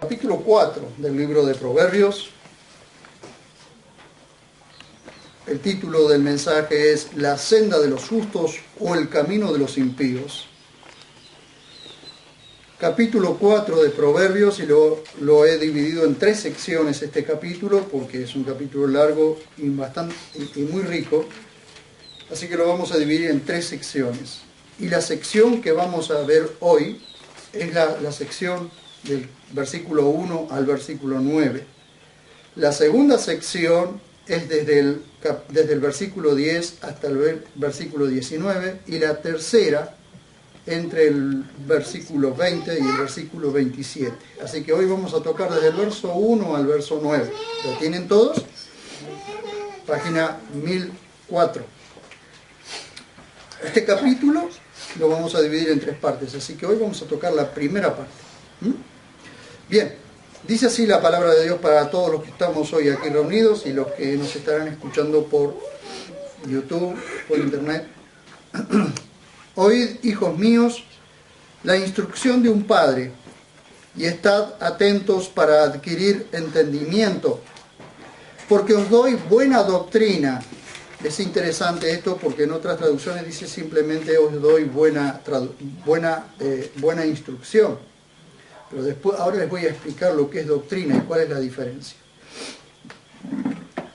Capítulo 4 del libro de Proverbios. El título del mensaje es La senda de los justos o el camino de los impíos. Capítulo 4 de Proverbios, y lo he dividido en 3 secciones este capítulo, porque es un capítulo largo y muy rico. Así que lo vamos a dividir en 3 secciones. Y la sección que vamos a ver hoy es la sección del versículo 1 al versículo 9. La segunda sección es desde el versículo 10 hasta el versículo 19, y la tercera entre el versículo 20 y el versículo 27. Así que hoy vamos a tocar desde el verso 1 al verso 9. ¿Lo tienen todos? Página 1004. Este capítulo lo vamos a dividir en 3 partes, así que hoy vamos a tocar la primera parte. Bien, dice así la palabra de Dios para todos los que estamos hoy aquí reunidos y los que nos estarán escuchando por YouTube, por internet. Oíd, hijos míos, la instrucción de un padre, y estad atentos para adquirir entendimiento, porque os doy buena doctrina. Es interesante esto porque en otras traducciones dice simplemente os doy buena instrucción. Pero ahora les voy a explicar lo que es doctrina y cuál es la diferencia.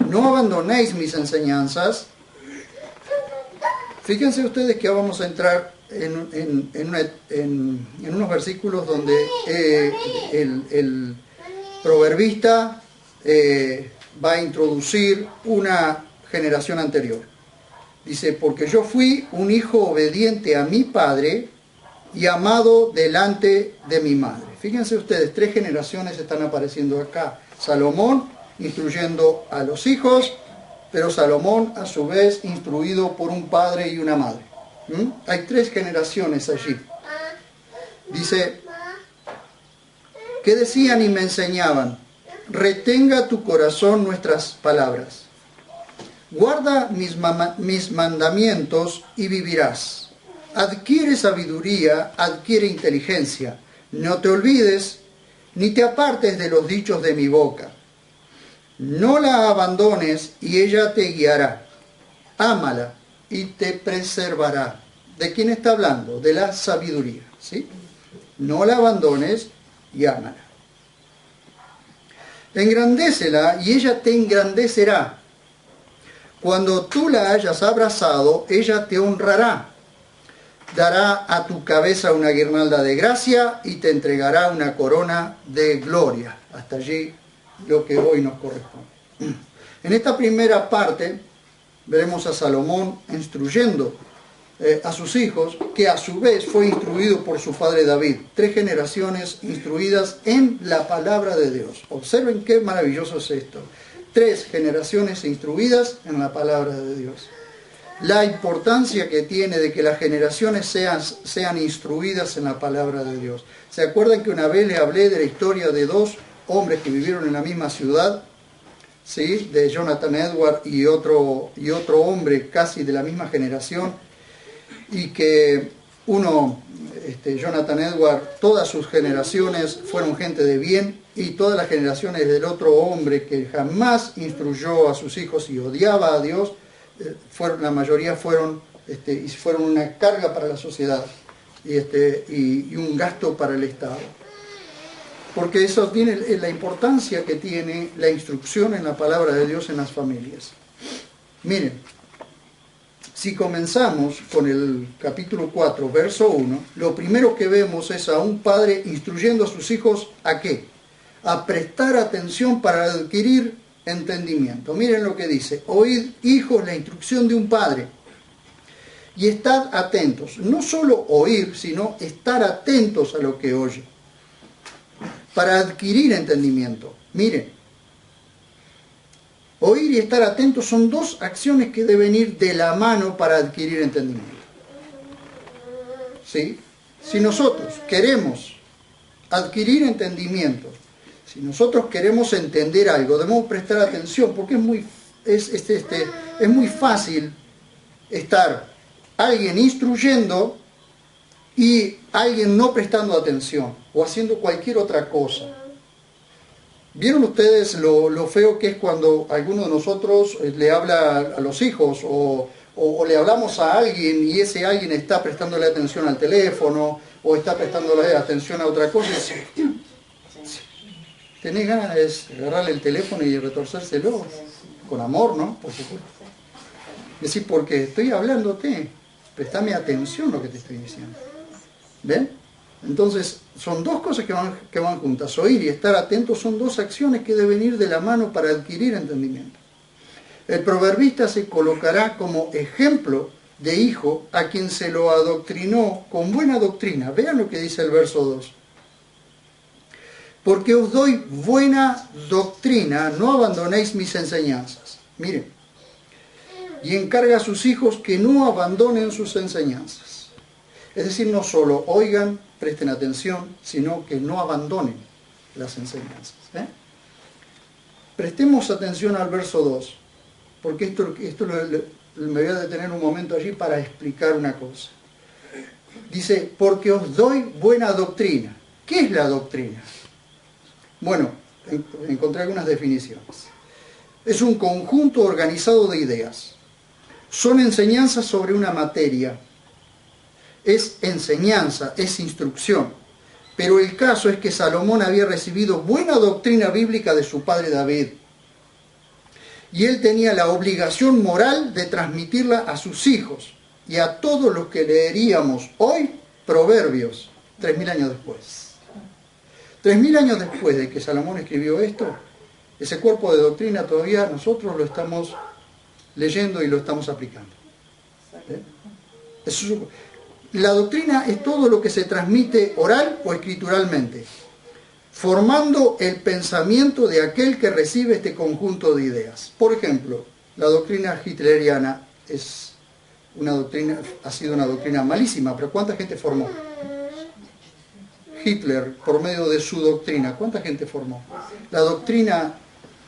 No abandonéis mis enseñanzas. Fíjense ustedes que vamos a entrar en unos versículos donde el proverbista va a introducir una generación anterior. Dice, porque yo fui un hijo obediente a mi padre y amado delante de mi madre. Fíjense ustedes, 3 generaciones están apareciendo acá. Salomón instruyendo a los hijos, pero Salomón a su vez instruido por un padre y una madre. Hay 3 generaciones allí. Dice, ¿qué decían y me enseñaban? Retenga tu corazón nuestras palabras. Guarda mis mandamientos y vivirás. Adquiere sabiduría, adquiere inteligencia. No te olvides, ni te apartes de los dichos de mi boca. No la abandones y ella te guiará. Ámala y te preservará. ¿De quién está hablando? De la sabiduría, ¿sí? No la abandones y ámala. Engrandécela y ella te engrandecerá. Cuando tú la hayas abrazado, ella te honrará. Dará a tu cabeza una guirnalda de gracia y te entregará una corona de gloria. Hasta allí lo que hoy nos corresponde. En esta primera parte veremos a Salomón instruyendo a sus hijos, que a su vez fue instruido por su padre David. 3 generaciones instruidas en la palabra de Dios. Observen qué maravilloso es esto. 3 generaciones instruidas en la palabra de Dios. La importancia que tiene de que las generaciones sean instruidas en la palabra de Dios. ¿Se acuerdan que una vez les hablé de la historia de 2 hombres que vivieron en la misma ciudad? ¿Sí? De Jonathan Edwards y otro hombre casi de la misma generación. Y que Jonathan Edwards, todas sus generaciones fueron gente de bien, y todas las generaciones del otro hombre que jamás instruyó a sus hijos y odiaba a Dios, la mayoría fueron una carga para la sociedad y un gasto para el Estado. Porque eso tiene la importancia que tiene la instrucción en la palabra de Dios en las familias. Miren, si comenzamos con el capítulo 4, verso 1, lo primero que vemos es a un padre instruyendo a sus hijos ¿a qué? A prestar atención para adquirir entendimiento. Miren lo que dice: oíd, hijos, la instrucción de un padre y estad atentos. No solo oír, sino estar atentos a lo que oye, para adquirir entendimiento. Miren, oír y estar atentos son 2 acciones que deben ir de la mano para adquirir entendimiento. ¿Sí? Si nosotros queremos adquirir entendimiento, si nosotros queremos entender algo, debemos prestar atención, porque es muy fácil estar alguien instruyendo y alguien no prestando atención o haciendo cualquier otra cosa. ¿Vieron ustedes lo feo que es cuando alguno de nosotros le habla a los hijos o le hablamos a alguien y ese alguien está prestándole atención al teléfono o está prestándole atención a otra cosa? Y tenés ganas de agarrarle el teléfono y retorcérselo con amor, ¿no? Por supuesto. Decir, porque estoy hablándote, prestame atención a lo que te estoy diciendo. ¿Ven? Entonces, son dos cosas que van juntas. Oír y estar atentos son dos acciones que deben ir de la mano para adquirir entendimiento. El proverbista se colocará como ejemplo de hijo a quien se lo adoctrinó con buena doctrina. Vean lo que dice el verso 2. Porque os doy buena doctrina, no abandonéis mis enseñanzas. Miren, y encarga a sus hijos que no abandonen sus enseñanzas. Es decir, no solo oigan, presten atención, sino que no abandonen las enseñanzas. Prestemos atención al verso 2, porque esto me voy a detener un momento allí para explicar una cosa. Dice, porque os doy buena doctrina. ¿Qué es la doctrina? Bueno, encontré algunas definiciones. Es un conjunto organizado de ideas. Son enseñanzas sobre una materia. Es enseñanza, es instrucción. Pero el caso es que Salomón había recibido buena doctrina bíblica de su padre David. Y él tenía la obligación moral de transmitirla a sus hijos y a todos los que leeríamos hoy Proverbios, 3000 años después. 3000 años después de que Salomón escribió esto, ese cuerpo de doctrina todavía nosotros lo estamos leyendo y lo estamos aplicando. La doctrina es todo lo que se transmite oral o escrituralmente, formando el pensamiento de aquel que recibe este conjunto de ideas. Por ejemplo, la doctrina hitleriana ha sido una doctrina malísima, pero ¿cuánta gente formó? Hitler, por medio de su doctrina, ¿cuánta gente formó? La doctrina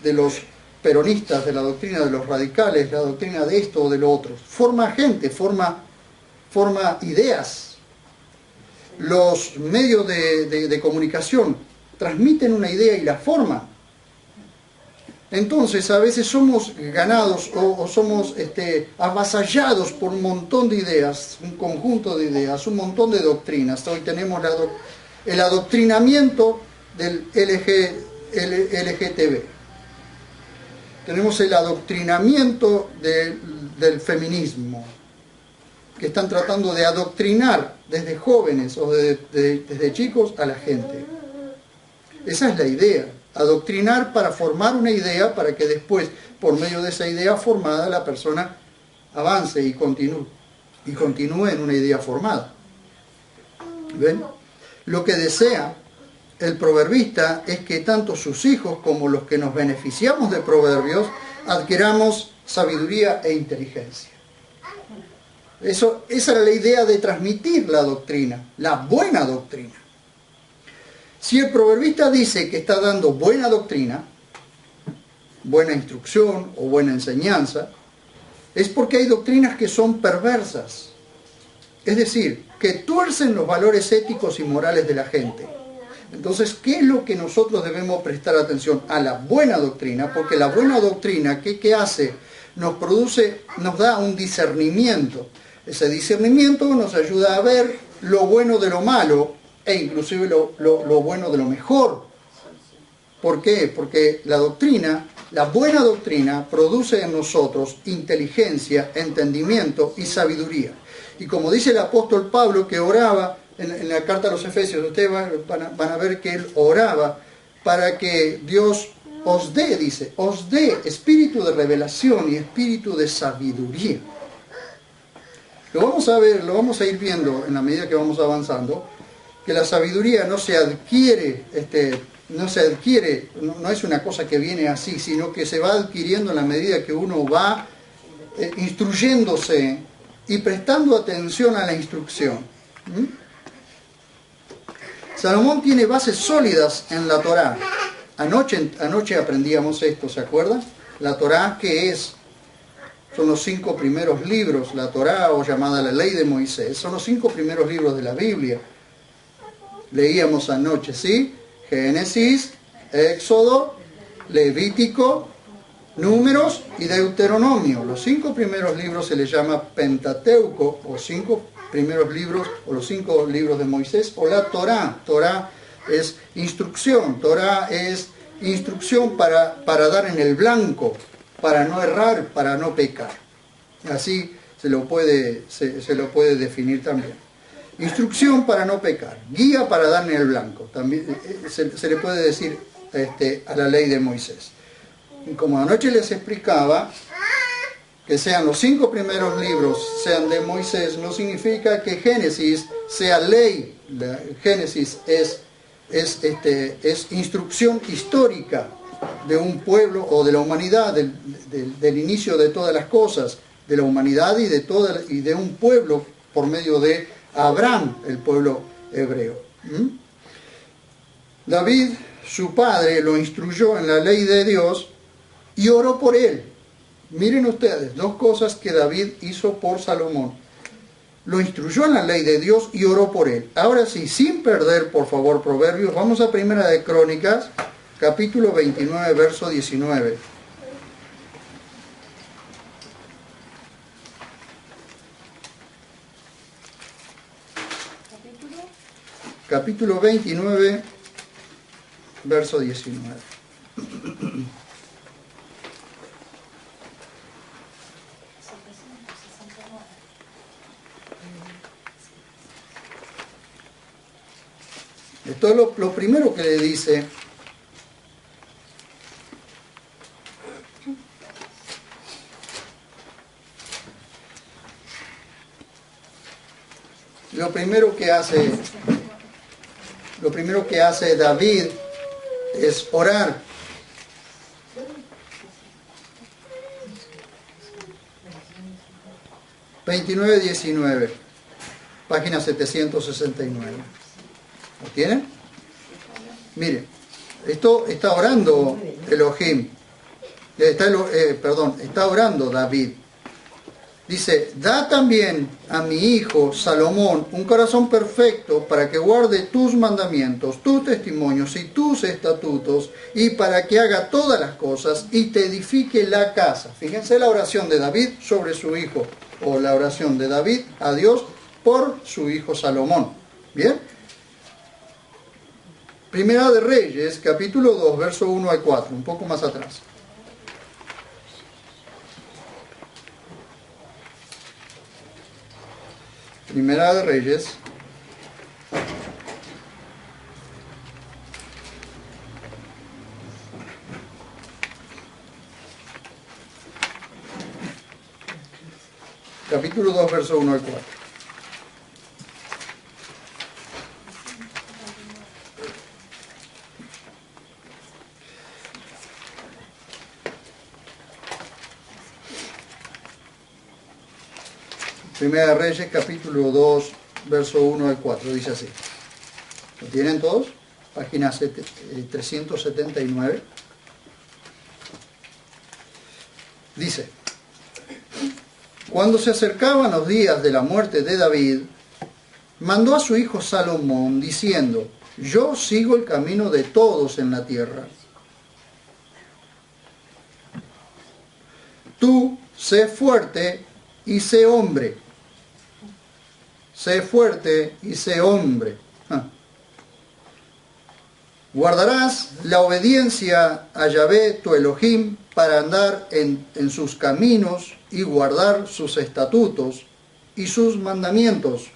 de los peronistas, de la doctrina de los radicales, la doctrina de esto o de lo otro. Forma gente, forma ideas. Los medios de comunicación transmiten una idea y la forman. Entonces a veces somos ganados o somos avasallados por un montón de ideas, un conjunto de ideas, un montón de doctrinas. Hoy tenemos el adoctrinamiento del LGTB. Tenemos el adoctrinamiento del feminismo, que están tratando de adoctrinar desde jóvenes o desde chicos a la gente. Esa es la idea, adoctrinar para formar una idea para que después, por medio de esa idea formada, la persona avance y continúe en una idea formada. ¿Ven? Lo que desea el proverbista es que tanto sus hijos como los que nos beneficiamos de proverbios adquiramos sabiduría e inteligencia. Esa era la idea de transmitir la doctrina, la buena doctrina. Si el proverbista dice que está dando buena doctrina, buena instrucción o buena enseñanza, es porque hay doctrinas que son perversas. Es decir, que tuercen los valores éticos y morales de la gente. Entonces, ¿qué es lo que nosotros debemos prestar atención? A la buena doctrina, porque la buena doctrina, ¿qué hace? Nos da un discernimiento. Ese discernimiento nos ayuda a ver lo bueno de lo malo e inclusive lo bueno de lo mejor. ¿Por qué? Porque la buena doctrina produce en nosotros inteligencia, entendimiento y sabiduría. Y como dice el apóstol Pablo que oraba en la carta a los Efesios, ustedes van a ver que él oraba para que Dios os dé espíritu de revelación y espíritu de sabiduría. Lo vamos a ver, lo vamos a ir viendo en la medida que vamos avanzando, que la sabiduría no se adquiere, no es una cosa que viene así, sino que se va adquiriendo en la medida que uno va instruyéndose y prestando atención a la instrucción. Salomón tiene bases sólidas en la Torá. Anoche aprendíamos esto, ¿se acuerdan? La Torá, ¿qué es? Son los 5 primeros libros, la Torá, o llamada la Ley de Moisés. Son los 5 primeros libros de la Biblia. Leíamos anoche, ¿sí? Génesis, Éxodo, Levítico, Números y Deuteronomio. Los 5 primeros libros se les llama Pentateuco, o 5 primeros libros, o los 5 libros de Moisés, o la Torá. Torá es instrucción, Torá es instrucción para dar en el blanco, para no errar, para no pecar. Así se lo puede definir también. Instrucción para no pecar, guía para dar en el blanco. También se le puede decir a la ley de Moisés. Y como anoche les explicaba, que sean los 5 primeros libros, sean de Moisés, no significa que Génesis sea ley. Génesis es instrucción histórica de un pueblo o de la humanidad, del inicio de todas las cosas, de la humanidad y de un pueblo por medio de Abraham, el pueblo hebreo. David, su padre, lo instruyó en la ley de Dios y oró por él. Miren ustedes, 2 cosas que David hizo por Salomón. Lo instruyó en la ley de Dios y oró por él. Ahora sí, sin perder, por favor, Proverbios, vamos a Primera de Crónicas, capítulo 29, verso 19. Capítulo 29, verso 19. Esto es lo primero que le dice. Lo primero que hace David es orar. (29:19), página 769. ¿Lo tienen? Miren, esto está orando Elohim. Está orando David. Dice: da también a mi hijo Salomón un corazón perfecto para que guarde tus mandamientos, tus testimonios y tus estatutos, y para que haga todas las cosas y te edifique la casa. Fíjense la oración de David sobre su hijo, o la oración de David a Dios por su hijo Salomón. ¿Bien? Primera de Reyes, capítulo 2, verso 1 al 4, un poco más atrás. Primera de Reyes, capítulo 2, verso 1 al 4. Primera de Reyes, capítulo 2, verso 1 al 4, dice así. ¿Lo tienen todos? Página 379. Dice: cuando se acercaban los días de la muerte de David, mandó a su hijo Salomón, diciendo: yo sigo el camino de todos en la tierra. Tú sé fuerte y sé hombre. Sé fuerte y sé hombre. Guardarás la obediencia a Yahvé tu Elohim para andar en sus caminos y guardar sus estatutos y sus mandamientos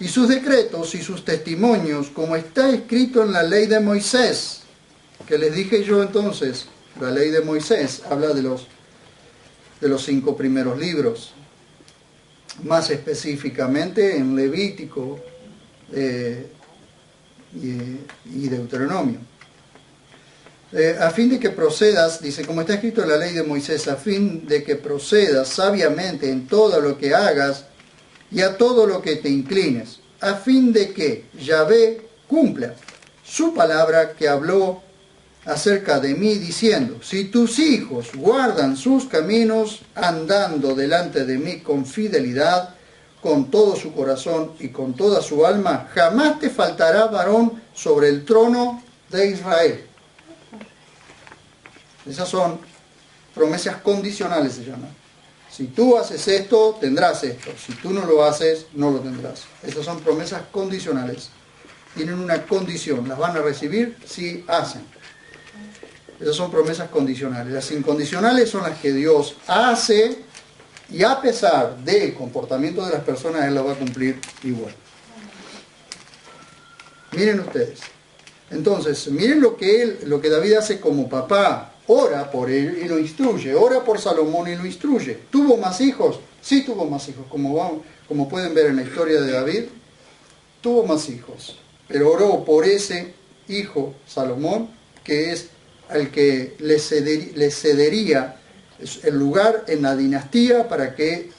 y sus decretos y sus testimonios, como está escrito en la ley de Moisés. Que les dije yo entonces, la ley de Moisés habla de los 5 primeros libros. Más específicamente en Levítico y Deuteronomio. A fin de que procedas, dice, como está escrito en la ley de Moisés, a fin de que procedas sabiamente en todo lo que hagas y a todo lo que te inclines, a fin de que Yahvé cumpla su palabra que habló acerca de mí, diciendo: si tus hijos guardan sus caminos, andando delante de mí con fidelidad, con todo su corazón y con toda su alma, jamás te faltará varón sobre el trono de Israel. Esas son promesas condicionales, se llaman. Si tú haces esto, tendrás esto. Si tú no lo haces, no lo tendrás. Esas son promesas condicionales. Tienen una condición. Las van a recibir si hacen. Esas son promesas condicionales. Las incondicionales son las que Dios hace y a pesar del comportamiento de las personas, Él las va a cumplir igual. Miren ustedes. Entonces, miren lo que David hace como papá. Ora por él y lo instruye. Ora por Salomón y lo instruye. ¿Tuvo más hijos? Sí tuvo más hijos. Como pueden ver en la historia de David, tuvo más hijos. Pero oró por ese hijo, Salomón, que es al que le cedería el lugar en la dinastía para que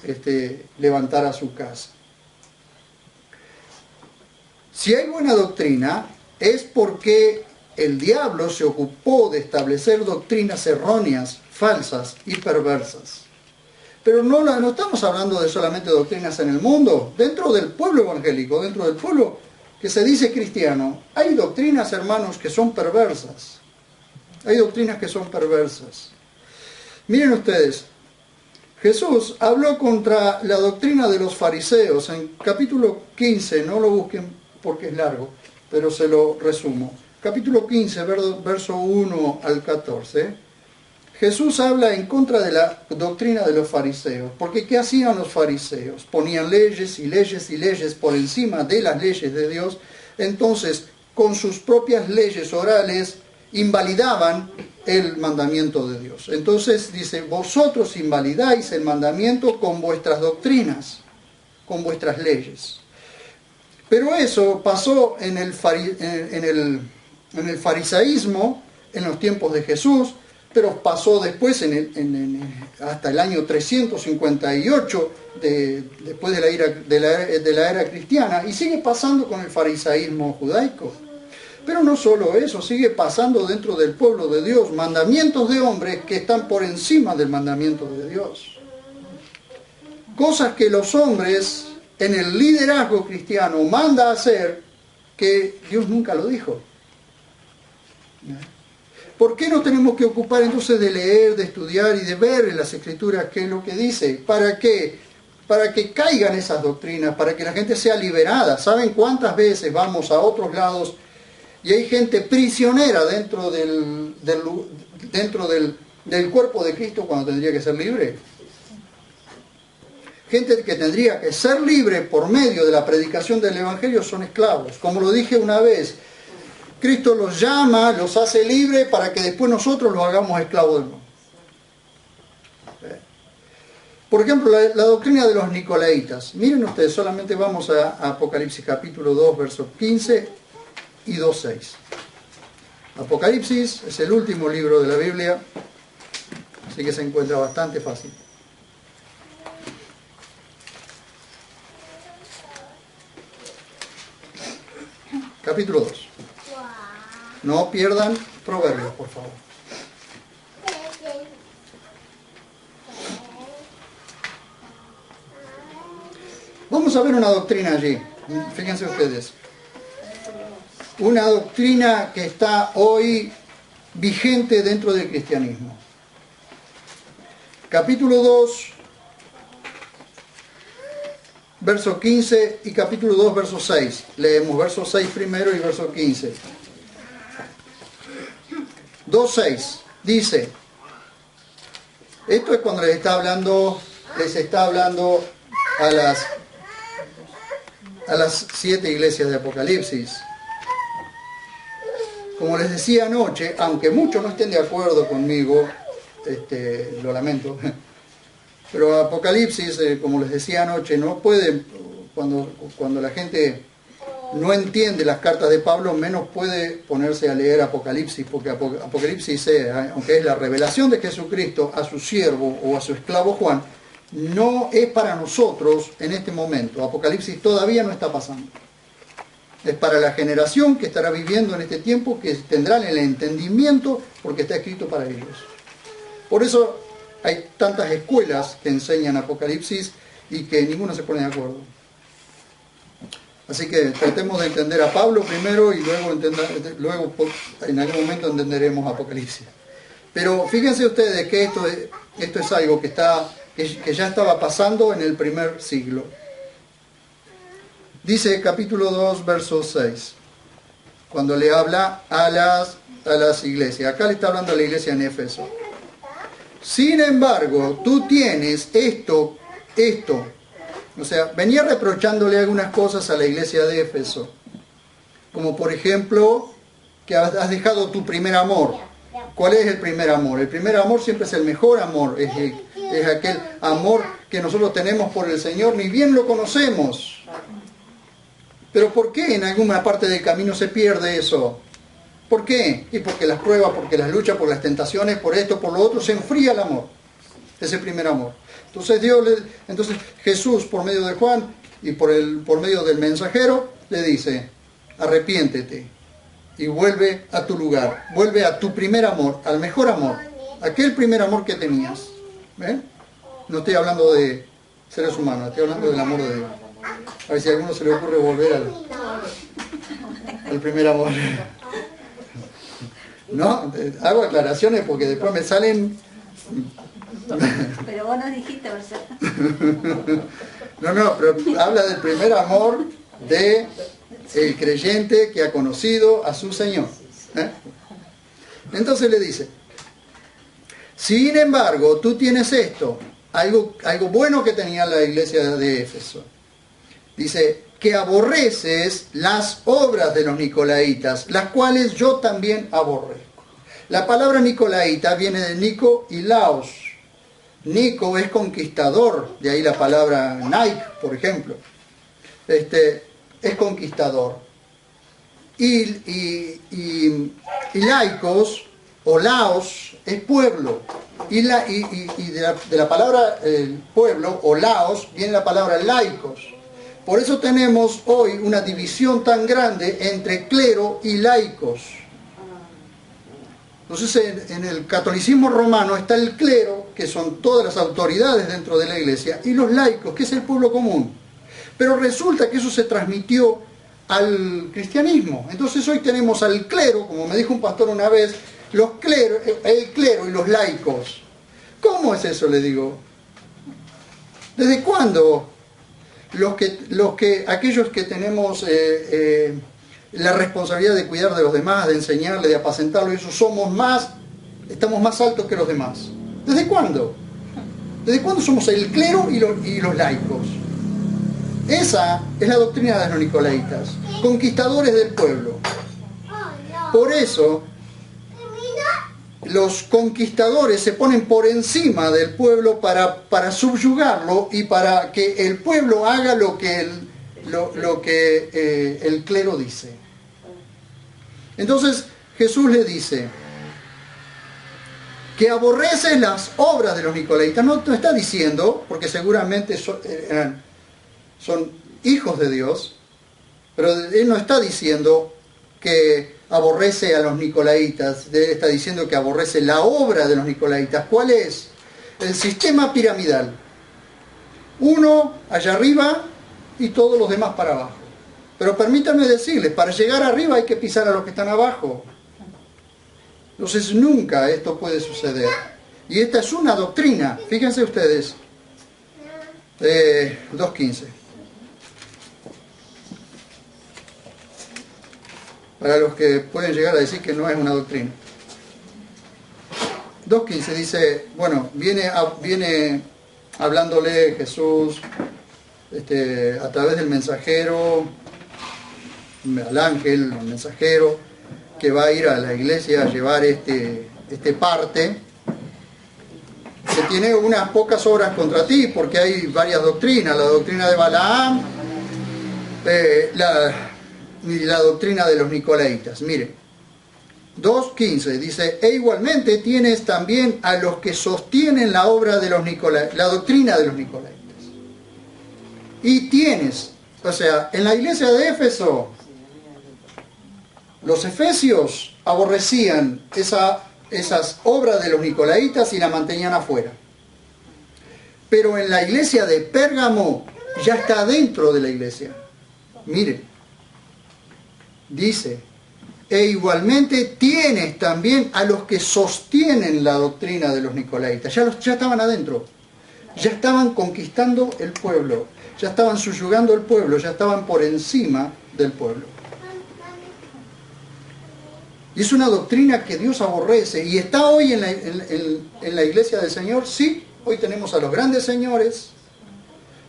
levantara su casa. Si hay buena doctrina, es porque el diablo se ocupó de establecer doctrinas erróneas, falsas y perversas. Pero no estamos hablando de solamente doctrinas en el mundo. Dentro del pueblo evangélico, dentro del pueblo que se dice cristiano, hay doctrinas, hermanos, que son perversas. Hay doctrinas que son perversas. Miren ustedes, Jesús habló contra la doctrina de los fariseos en capítulo 15, no lo busquen porque es largo, pero se lo resumo. Capítulo 15, verso 1 al 14, Jesús habla en contra de la doctrina de los fariseos. Porque ¿qué hacían los fariseos? Ponían leyes y leyes y leyes por encima de las leyes de Dios. Entonces, con sus propias leyes orales, invalidaban el mandamiento de Dios. Entonces dice, vosotros invalidáis el mandamiento con vuestras doctrinas, con vuestras leyes. Pero eso pasó en el farisaísmo en los tiempos de Jesús, pero pasó después hasta el año 358 después de la era cristiana, y sigue pasando con el farisaísmo judaico. Pero no solo eso, sigue pasando dentro del pueblo de Dios, mandamientos de hombres que están por encima del mandamiento de Dios. Cosas que los hombres en el liderazgo cristiano manda a hacer que Dios nunca lo dijo. ¿Por qué no tenemos que ocupar entonces de leer, de estudiar y de ver en las Escrituras qué es lo que dice? ¿Para qué? Para que caigan esas doctrinas, para que la gente sea liberada. ¿Saben cuántas veces vamos a otros lados y hay gente prisionera dentro del cuerpo de Cristo cuando tendría que ser libre? Gente que tendría que ser libre por medio de la predicación del Evangelio son esclavos. Como lo dije una vez, Cristo los llama, los hace libres para que después nosotros los hagamos esclavos del mundo. Por ejemplo, la doctrina de los nicolaitas. Miren ustedes, solamente vamos a Apocalipsis capítulo 2, versos 15 y 2.6. Apocalipsis es el último libro de la Biblia, así que se encuentra bastante fácil. Capítulo 2. No pierdan Proverbios, por favor. Vamos a ver una doctrina allí. Fíjense ustedes. Una doctrina que está hoy vigente dentro del cristianismo. Capítulo 2, verso 15 y capítulo 2, verso 6. Leemos verso 6 primero y verso 15. 2.6 dice, esto es cuando les está hablando a las 7 iglesias de Apocalipsis. Como les decía anoche, aunque muchos no estén de acuerdo conmigo, lo lamento, pero Apocalipsis, como les decía anoche, no puede, cuando la gente no entiende las cartas de Pablo, menos puede ponerse a leer Apocalipsis, porque Apocalipsis, aunque es la revelación de Jesucristo a su siervo o a su esclavo Juan, no es para nosotros en este momento. Apocalipsis todavía no está pasando. Es para la generación que estará viviendo en este tiempo, que tendrán el entendimiento porque está escrito para ellos. Por eso hay tantas escuelas que enseñan Apocalipsis y que ninguno se pone de acuerdo. Así que tratemos de entender a Pablo primero y luego en algún momento entenderemos Apocalipsis. Pero fíjense ustedes que esto es algo que ya estaba pasando en el primer siglo. Dice capítulo 2, verso 6, cuando le habla a las iglesias. Acá le está hablando a la iglesia en Éfeso. Sin embargo, tú tienes esto. O sea, venía reprochándole algunas cosas a la iglesia de Éfeso. Como por ejemplo, que has dejado tu primer amor. ¿Cuál es el primer amor? El primer amor siempre es el mejor amor. Es aquel amor que nosotros tenemos por el Señor, ni bien lo conocemos. Pero ¿por qué en alguna parte del camino se pierde eso? ¿Por qué? Y porque las pruebas, porque las luchas, por las tentaciones, por esto, por lo otro, se enfría el amor. Ese primer amor. Entonces Jesús, por medio de Juan y por medio del mensajero, le dice, arrepiéntete y vuelve a tu lugar, vuelve a tu primer amor, al mejor amor, aquel primer amor que tenías. ¿Ven? No estoy hablando de seres humanos, estoy hablando del amor de Dios. A ver si a alguno se le ocurre volver al primer amor. No, hago aclaraciones porque después me salen... Pero vos nos dijiste, ¿verdad? No, pero habla del primer amor del creyente que ha conocido a su Señor. Entonces le dice, sin embargo, tú tienes esto, algo bueno que tenía la iglesia de Éfeso. Dice, que aborreces las obras de los nicolaitas, las cuales yo también aborrezco. La palabra nicolaita viene de Nico y Laos. Nico es conquistador, de ahí la palabra Nike, por ejemplo. Es conquistador. Y laicos o Laos es pueblo. Y de la palabra pueblo o Laos viene la palabra laicos. Por eso tenemos hoy una división tan grande entre clero y laicos. Entonces en el catolicismo romano está el clero, que son todas las autoridades dentro de la iglesia, y los laicos, que es el pueblo común. Pero resulta que eso se transmitió al cristianismo. Entonces hoy tenemos al clero, como me dijo un pastor una vez, el clero y los laicos. ¿Cómo es eso? Le digo. ¿Desde cuándo aquellos que tenemos la responsabilidad de cuidar de los demás, de enseñarle, de apacentarlo, eso estamos más altos que los demás? ¿Desde cuándo? ¿Desde cuándo somos el clero y los laicos? Esa es la doctrina de los nicolaitas, conquistadores del pueblo. Por eso los conquistadores se ponen por encima del pueblo para subyugarlo y para que el pueblo haga lo que el clero dice. Entonces Jesús le dice que aborrece las obras de los nicolaitas. No está diciendo, porque seguramente son hijos de Dios, pero él no está diciendo que aborrece a los nicolaitas, él está diciendo que aborrece la obra de los nicolaitas. ¿Cuál es? El sistema piramidal. Uno allá arriba y todos los demás para abajo. Pero permítanme decirles, para llegar arriba hay que pisar a los que están abajo. Entonces nunca esto puede suceder. Y esta es una doctrina, fíjense ustedes, 2.15. Para los que pueden llegar a decir que no es una doctrina. 2.15 dice, bueno, viene hablándole Jesús a través del mensajero, al ángel, el mensajero, que va a ir a la iglesia a llevar este parte, que tiene unas pocas obras contra ti, porque hay varias doctrinas, la doctrina de Balaam, y la doctrina de los nicolaitas. Mire, 2.15 dice, e igualmente tienes también a los que sostienen la obra de los nicolaitas, la doctrina de los nicolaitas. Y tienes, o sea, en la iglesia de Éfeso, los efesios aborrecían esas obras de los nicolaitas y la mantenían afuera. Pero en la iglesia de Pérgamo ya está dentro de la iglesia. Mire, dice, e igualmente tienes también a los que sostienen la doctrina de los nicolaitas. Ya estaban adentro, ya estaban conquistando el pueblo, ya estaban subyugando el pueblo, ya estaban por encima del pueblo. Y es una doctrina que Dios aborrece. ¿Y está hoy en la iglesia del Señor? Sí, hoy tenemos a los grandes señores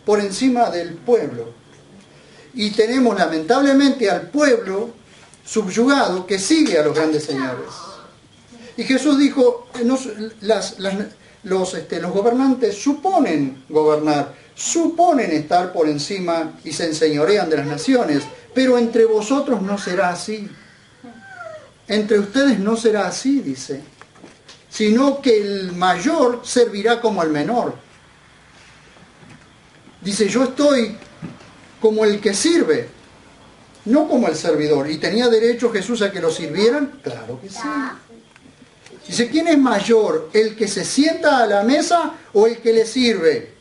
por encima del pueblo. Y tenemos lamentablemente al pueblo subyugado que sigue a los grandes señores. Y Jesús dijo, los gobernantes suponen gobernar, suponen estar por encima y se enseñorean de las naciones, pero entre vosotros no será así. Entre ustedes no será así, dice, sino que el mayor servirá como el menor. Dice, yo estoy como el que sirve, no como el servidor. ¿Y tenía derecho Jesús a que lo sirvieran? Claro que sí. Dice, ¿quién es mayor? ¿El que se sienta a la mesa o el que le sirve?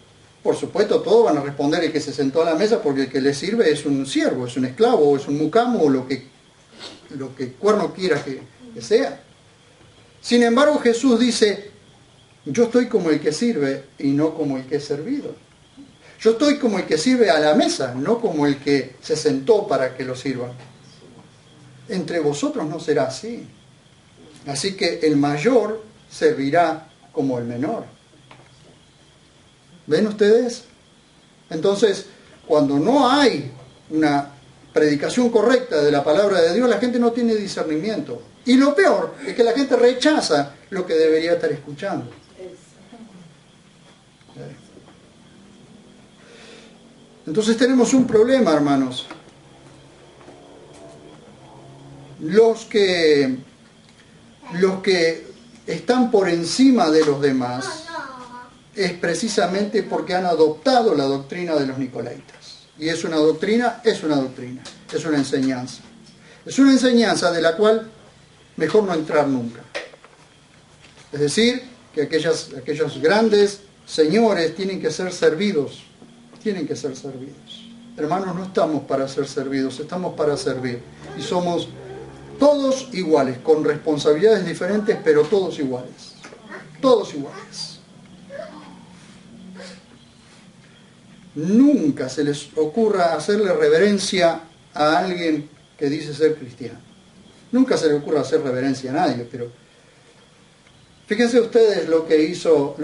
Por supuesto, todos van a responder el que se sentó a la mesa, porque el que le sirve es un siervo, es un esclavo, es un mucamo, o lo que Cuerno quiera que sea. Sin embargo, Jesús dice, yo estoy como el que sirve y no como el que es servido. Yo estoy como el que sirve a la mesa, no como el que se sentó para que lo sirvan. Entre vosotros no será así. Así que el mayor servirá como el menor. ¿Ven ustedes? Entonces, cuando no hay una predicación correcta de la palabra de Dios, la gente no tiene discernimiento. Y lo peor es que la gente rechaza lo que debería estar escuchando. Entonces tenemos un problema, hermanos. Los que están por encima de los demás es precisamente porque han adoptado la doctrina de los nicolaitas. Y es una doctrina, es una enseñanza. Es una enseñanza de la cual mejor no entrar nunca. Es decir, que aquellos grandes señores tienen que ser servidos. Tienen que ser servidos. Hermanos, no estamos para ser servidos, estamos para servir. Y somos todos iguales, con responsabilidades diferentes, pero todos iguales. Todos iguales. Nunca se les ocurra hacerle reverencia a alguien que dice ser cristiano. Nunca se le ocurra hacer reverencia a nadie, pero fíjense ustedes lo que hizo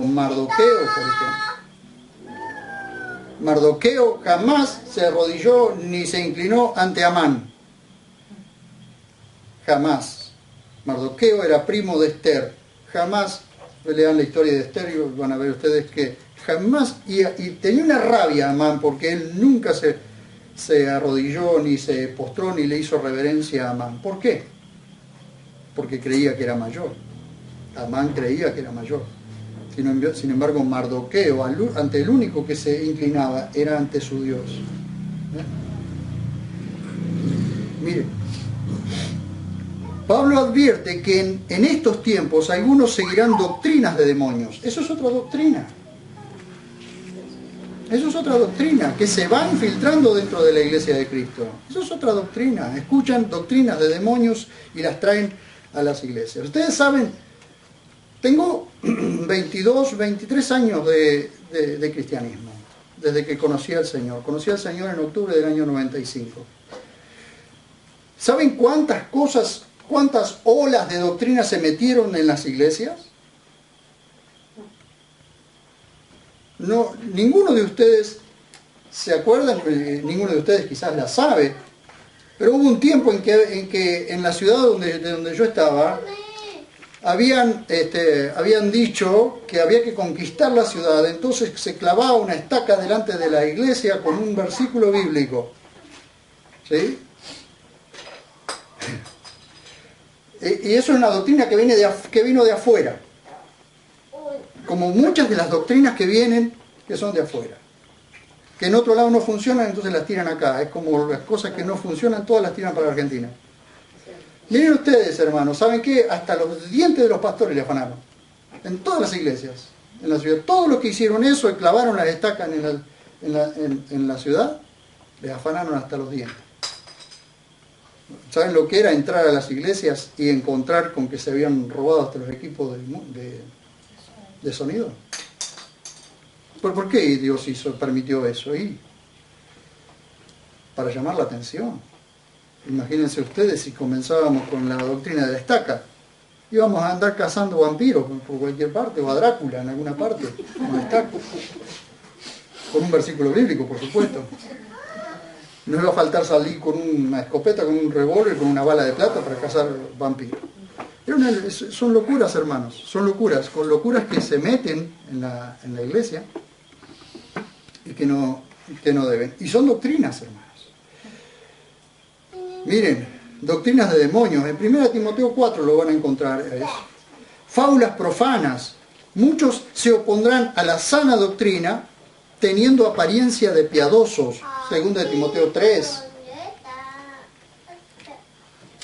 Mardoqueo, por ejemplo. Mardoqueo jamás se arrodilló ni se inclinó ante Amán. Jamás. Mardoqueo era primo de Esther. Jamás, lean la historia de Esther y van a ver ustedes que jamás, y tenía una rabia Amán, porque él nunca se arrodilló, ni se postró, ni le hizo reverencia a Amán. ¿Por qué? Porque creía que era mayor. Amán creía que era mayor. Sin embargo, Mardoqueo, ante el único que se inclinaba, era ante su Dios. Mire, Pablo advierte que en estos tiempos algunos seguirán doctrinas de demonios. Eso es otra doctrina. Eso es otra doctrina que se va infiltrando dentro de la iglesia de Cristo. Eso es otra doctrina. Escuchan doctrinas de demonios y las traen a las iglesias. Ustedes saben, tengo 22, 23 años de cristianismo, desde que conocí al Señor. Conocí al Señor en octubre del año 95. ¿Saben cuántas olas de doctrina se metieron en las iglesias? No, ninguno de ustedes se acuerdan, ninguno de ustedes quizás la sabe, pero hubo un tiempo en que en la ciudad de donde yo estaba, habían dicho que había que conquistar la ciudad, entonces se clavaba una estaca delante de la iglesia con un versículo bíblico. ¿Sí? Y eso es una doctrina que vino de afuera. Como muchas de las doctrinas que son de afuera. Que en otro lado no funcionan, entonces las tiran acá. Es como las cosas que no funcionan, todas las tiran para Argentina. Miren ustedes, hermanos, ¿saben qué? Hasta los dientes de los pastores le afanaron. En todas las iglesias, en la ciudad. Todos los que hicieron eso y clavaron las estacas en la ciudad, Les afanaron hasta los dientes. ¿Saben lo que era entrar a las iglesias y encontrar con que se habían robado hasta los equipos de sonido? ¿Por qué Dios permitió eso? Y para llamar la atención. Imagínense ustedes si comenzábamos con la doctrina de la estaca. Íbamos a andar cazando vampiros por cualquier parte, o a Drácula en alguna parte, con la estaca. Con un versículo bíblico, por supuesto. No iba a faltar salir con una escopeta, con un revólver, con una bala de plata para cazar vampiros. Son locuras, hermanos, son locuras, con locuras que se meten en la iglesia y que no deben. Y son doctrinas, hermanos. Miren, doctrinas de demonios. En 1 Timoteo 4 lo van a encontrar. Fábulas profanas. Muchos se opondrán a la sana doctrina teniendo apariencia de piadosos. 2 Timoteo 3.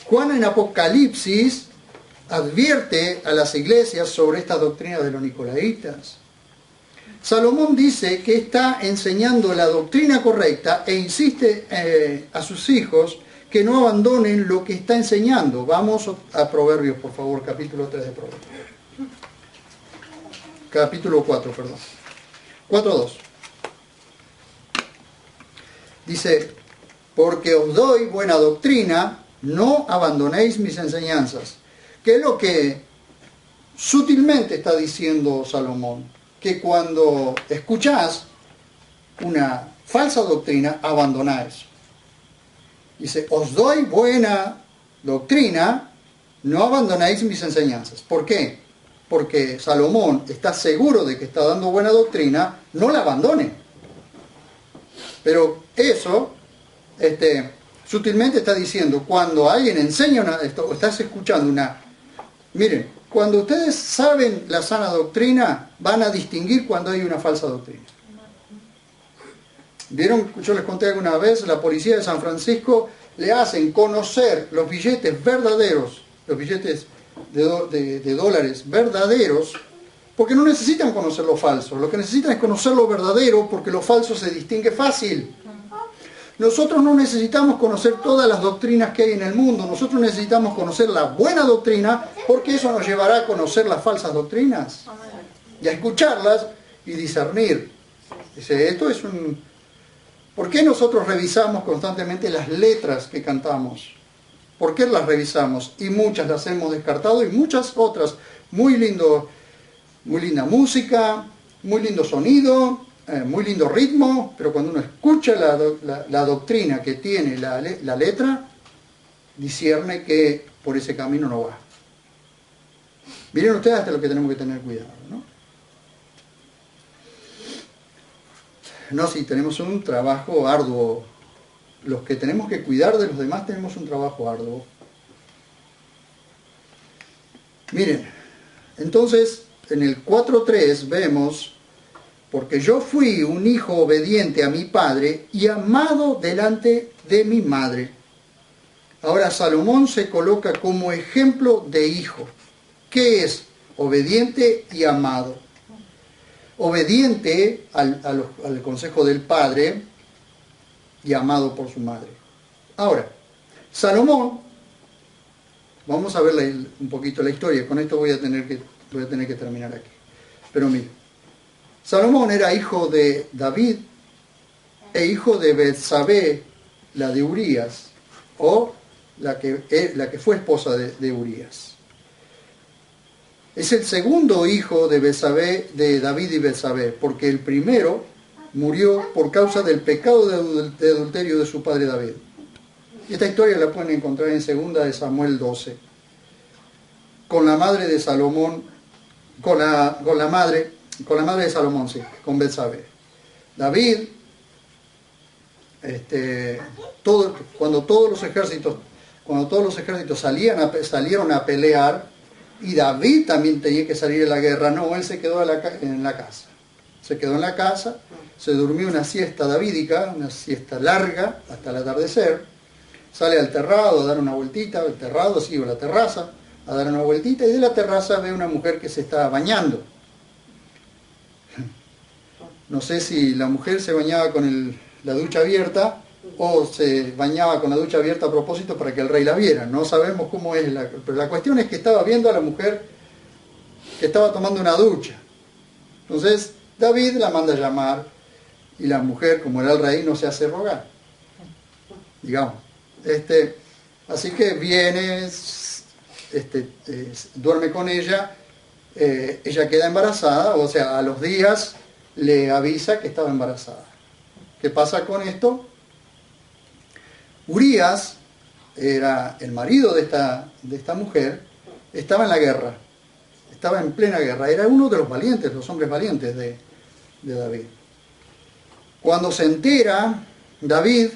Juan en Apocalipsis advierte a las iglesias sobre esta doctrina de los nicolaitas. Salomón dice que está enseñando la doctrina correcta e insiste a sus hijos que no abandonen lo que está enseñando. Vamos a Proverbios, por favor, capítulo 3 de Proverbios. Capítulo 4, perdón. 4:2. Dice, porque os doy buena doctrina, no abandonéis mis enseñanzas. ¿Qué es lo que sutilmente está diciendo Salomón? Que cuando escuchás una falsa doctrina, abandonáis. Dice, os doy buena doctrina, no abandonéis mis enseñanzas. ¿Por qué? Porque Salomón está seguro de que está dando buena doctrina, no la abandone. Pero eso, sutilmente está diciendo, cuando alguien enseña o estás escuchando una... Miren, cuando ustedes saben la sana doctrina, van a distinguir cuando hay una falsa doctrina. ¿Vieron? Yo les conté alguna vez, la policía de San Francisco le hacen conocer los billetes verdaderos, los billetes de dólares verdaderos, porque no necesitan conocer lo falso. Lo que necesitan es conocer lo verdadero, porque lo falso se distingue fácil. Nosotros no necesitamos conocer todas las doctrinas que hay en el mundo. Nosotros necesitamos conocer la buena doctrina, porque eso nos llevará a conocer las falsas doctrinas y a escucharlas y discernir. Dice, esto es un... ¿Por qué nosotros revisamos constantemente las letras que cantamos? ¿Por qué las revisamos? Y muchas las hemos descartado y muchas otras. Muy linda música, muy lindo sonido, muy lindo ritmo, pero cuando uno escucha la doctrina que tiene la letra, discierne que por ese camino no va. Miren ustedes hasta lo que tenemos que tener cuidado, ¿no? No, sí, tenemos un trabajo arduo. Los que tenemos que cuidar de los demás tenemos un trabajo arduo. Miren, entonces en el 4.3 vemos, porque yo fui un hijo obediente a mi padre y amado delante de mi madre. Ahora Salomón se coloca como ejemplo de hijo. ¿Qué es? Obediente y amado. Obediente al consejo del padre y amado por su madre. Ahora, Salomón, vamos a ver un poquito la historia, con esto voy a tener que terminar aquí. Pero mire, Salomón era hijo de David e hijo de Betsabé, la de Urías, o la que fue esposa de Urías. Es el segundo hijo de David y Betsabé, porque el primero murió por causa del pecado de adulterio de su padre David. Esta historia la pueden encontrar en 2 de Samuel 12. Con la madre de Salomón, con la madre de Salomón, sí, con Betsabé. David, cuando todos los ejércitos salieron a pelear, y David también tenía que salir a la guerra, no, él se quedó en la casa. Se quedó en la casa, se durmió una siesta davídica, una siesta larga, hasta el atardecer, sale al terrado a dar una vueltita, el terrado, sigue a la terraza, a dar una vueltita, y de la terraza ve una mujer que se está bañando. No sé si la mujer se bañaba con la ducha abierta o se bañaba con la ducha abierta a propósito para que el rey la viera. No sabemos cómo es, pero la cuestión es que estaba viendo a la mujer que estaba tomando una ducha. Entonces David la manda a llamar y la mujer, como era el rey, no se hace rogar, digamos. Así que viene, duerme con ella, ella queda embarazada, o sea, a los días le avisa que estaba embarazada. ¿Qué pasa con esto? Urías era el marido de esta mujer, estaba en la guerra, estaba en plena guerra, era uno de los valientes, los hombres valientes de David. Cuando se entera David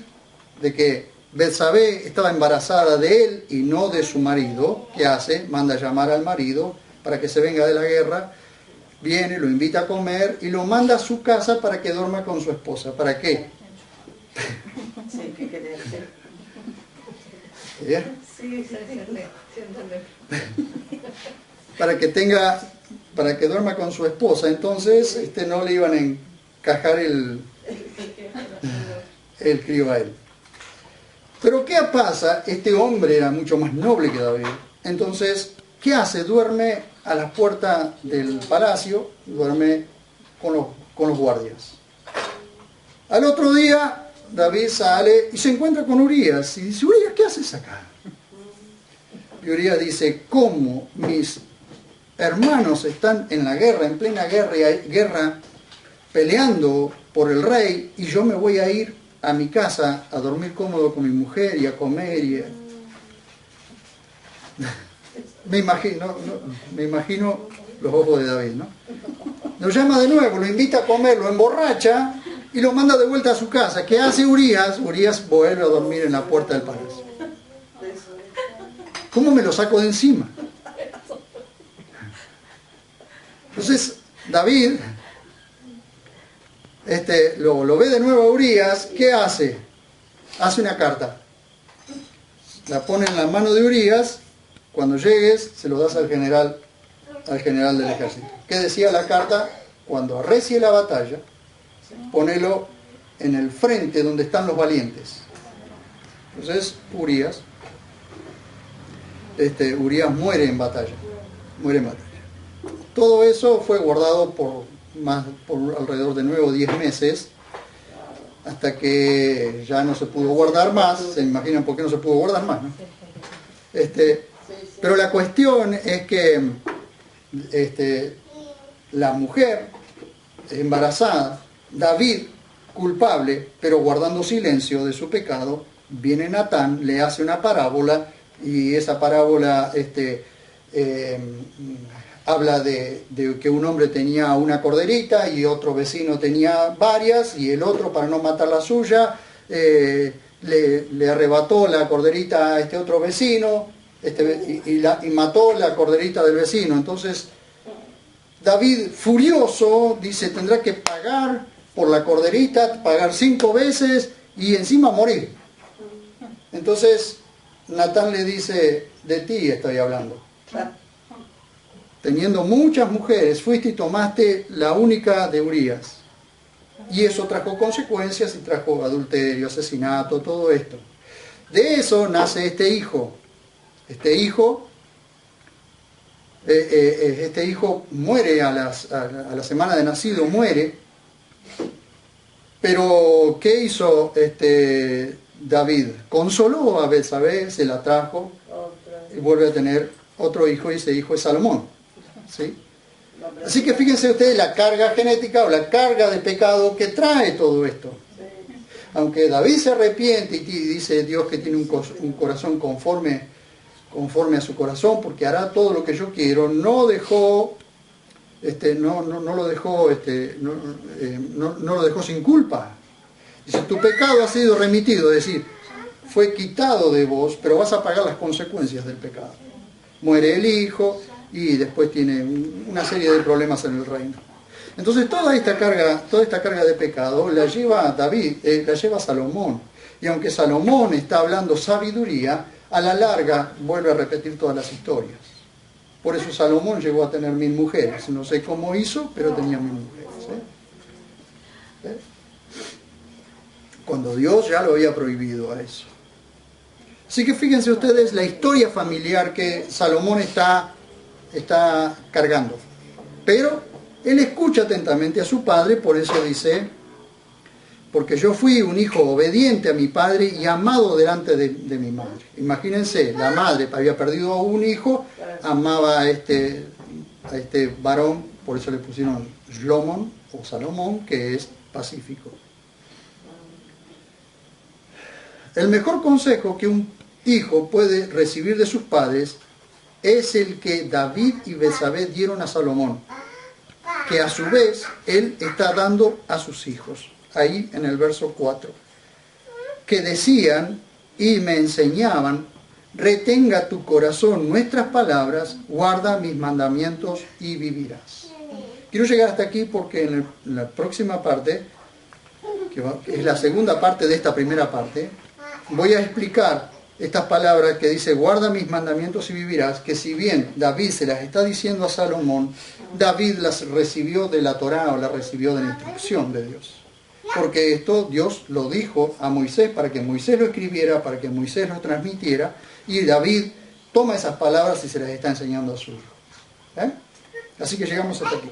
de que Betsabé estaba embarazada de él y no de su marido, ¿qué hace? Manda a llamar al marido para que se venga de la guerra, viene, lo invita a comer y lo manda a su casa para que duerma con su esposa. ¿Para qué? Sí, ¿qué quería decir? ¿Eh? Sí, para que duerma con su esposa. Entonces no le iban a encajar el crío a él. Pero ¿qué pasa? Este hombre era mucho más noble que David. Entonces, ¿qué hace? Duerme a la puerta del palacio, duerme con los guardias. Al otro día, David sale y se encuentra con Urías. Y dice, Urías, ¿qué haces acá? Y Urías dice, ¿cómo mis hermanos están en la guerra, en plena guerra, peleando por el rey, y yo me voy a ir a mi casa a dormir cómodo con mi mujer y a comer? Me imagino los ojos de David, ¿no? Lo llama de nuevo, lo invita a comer, lo emborracha y lo manda de vuelta a su casa. ¿Qué hace Urías? Urías vuelve a dormir en la puerta del palacio. ¿Cómo me lo saco de encima? Entonces David lo ve de nuevo a Urías. ¿Qué hace? Hace una carta, la pone en la mano de Urías. Cuando llegues se lo das al general del ejército. ¿Qué decía la carta? Cuando arrecie la batalla, ponelo en el frente donde están los valientes. Entonces Urías muere en batalla. Todo eso fue guardado por alrededor de 9 o 10 meses, hasta que ya no se pudo guardar más. Se imaginan por qué no se pudo guardar más, ¿no? Pero la cuestión es que la mujer embarazada, David culpable, pero guardando silencio de su pecado, viene Natán, le hace una parábola, y esa parábola habla de que un hombre tenía una corderita y otro vecino tenía varias, y el otro, para no matar la suya, le arrebató la corderita a este otro vecino y mató la corderita del vecino. Entonces David, furioso, dice, tendrá que pagar por la corderita, pagar 5 veces y encima morir. Entonces Natán le dice, de ti estoy hablando. Teniendo muchas mujeres, fuiste y tomaste la única de Urías. Y eso trajo consecuencias, y trajo adulterio, asesinato, todo esto. De eso nace este hijo. Este hijo muere a la semana de nacido, muere. Pero ¿qué hizo David? Consoló a Betsabé, se la trajo, y vuelve a tener otro hijo, y ese hijo es Salomón. ¿Sí? Así que fíjense ustedes la carga genética o la carga de pecado que trae todo esto. Aunque David se arrepiente y dice Dios que tiene un corazón conforme a su corazón, porque hará todo lo que yo quiero, no lo dejó sin culpa. Dice, tu pecado ha sido remitido, es decir, fue quitado de vos, pero vas a pagar las consecuencias del pecado. Muere el hijo y después tiene una serie de problemas en el reino. Entonces toda esta carga de pecado la lleva David, la lleva Salomón. Y aunque Salomón está hablando sabiduría, a la larga vuelve a repetir todas las historias. Por eso Salomón llegó a tener 1000 mujeres. No sé cómo hizo, pero tenía 1000 mujeres. cuando Dios ya lo había prohibido a eso. Así que fíjense ustedes la historia familiar que Salomón está cargando. Pero él escucha atentamente a su padre, por eso dice, porque yo fui un hijo obediente a mi padre y amado delante de mi madre. Imagínense, la madre había perdido a un hijo, amaba a este varón, por eso le pusieron Shlomon o Salomón, que es pacífico. El mejor consejo que un hijo puede recibir de sus padres es el que David y Betsabé dieron a Salomón, que a su vez él está dando a sus hijos. Ahí en el verso 4, que decían y me enseñaban: retenga tu corazón nuestras palabras, guarda mis mandamientos y vivirás. Quiero llegar hasta aquí porque en la próxima parte, que es la segunda parte de esta primera parte, voy a explicar estas palabras que dice guarda mis mandamientos y vivirás, que si bien David se las está diciendo a Salomón, David las recibió de la Torá o las recibió de la instrucción de Dios. Porque esto Dios lo dijo a Moisés para que Moisés lo escribiera, para que Moisés lo transmitiera, y David toma esas palabras y se las está enseñando a su hijo. Así que llegamos hasta aquí.